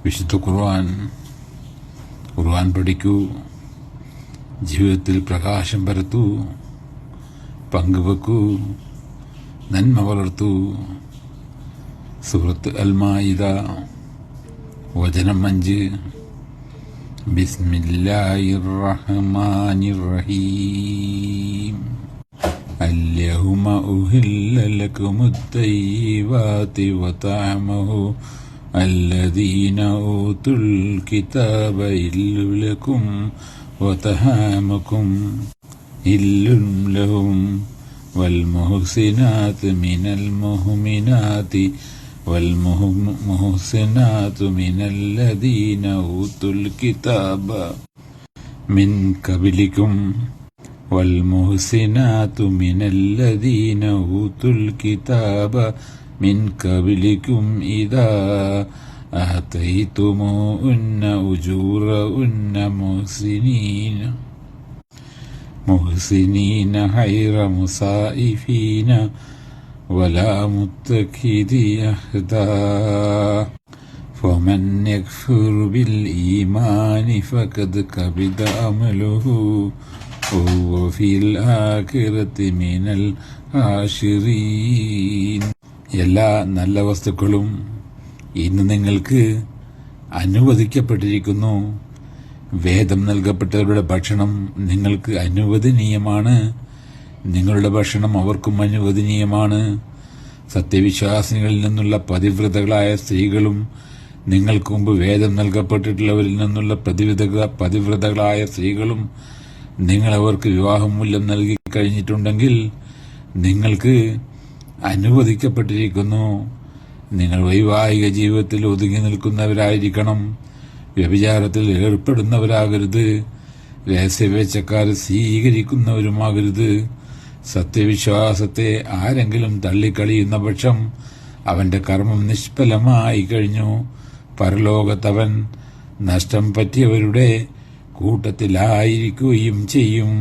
വിശുദ്ധ ഖുർആൻ പഠിക്കൂ, ജീവിതത്തിൽ പ്രകാശം പരത്തൂ, പങ്കുവെക്കൂ, നന്മ വളർത്തൂ. സൂറത്ത് അൽ-മാഇദ വചനം 5. ബിസ്മില്ലാഹിർ റഹ്മാനിർ റഹീം. اليوم أحل لكم الطيبات وطعمه الذين أوتوا الكتاب حل لكم وطعامكم حل لهم والمحصنات من المؤمنات والمحصنات من الذين أوتوا الكتاب من قبلكم والمحصنات من الذين أوتوا الكتاب من قبلكم إذا آتيتموهن أجورهن محسنين غير مسائفين ولا متخذي أخدان فمن يكفر بالإيمان فقد كبد عمله وهو في الآخرة من الخاسرين. എല്ലാ നല്ല വസ്തുക്കളും ഇന്ന് നിങ്ങൾക്ക് അനുവദിക്കപ്പെട്ടിരിക്കുന്നു. വേദം നൽകപ്പെട്ടവരുടെ ഭക്ഷണം നിങ്ങൾക്ക് അനുവദനീയമാണ്, നിങ്ങളുടെ ഭക്ഷണം അവർക്കും അനുവദനീയമാണ്. സത്യവിശ്വാസികളിൽ നിന്നുള്ള പതിവ്രതകളായ സ്ത്രീകളും നിങ്ങൾക്ക് മുമ്പ് വേദം നൽകപ്പെട്ടിട്ടുള്ളവരിൽ നിന്നുള്ള പതിവ്രതകളായ സ്ത്രീകളും നിങ്ങൾ അവർക്ക് വിവാഹമൂല്യം നൽകി കഴിഞ്ഞിട്ടുണ്ടെങ്കിൽ നിങ്ങൾക്ക് അനുവദിക്കപ്പെട്ടിരിക്കുന്നു. നിങ്ങൾ വൈവാഹിക ജീവിതത്തിൽ ഒതുങ്ങി നിൽക്കുന്നവരായിരിക്കണം, വ്യഭിചാരത്തിൽ ഏർപ്പെടുന്നവരാകരുത്, രഹസ്യവേഴ്ചക്കാരെ സ്വീകരിക്കുന്നവരുമാകരുത്. സത്യവിശ്വാസത്തെ ആരെങ്കിലും തള്ളിക്കളിയുന്ന പക്ഷം അവന്റെ കർമ്മം നിഷ്ഫലമായി കഴിഞ്ഞു. പരലോകത്തവൻ നഷ്ടം പറ്റിയവരുടെ കൂട്ടത്തിലായിരിക്കുകയും ചെയ്യും.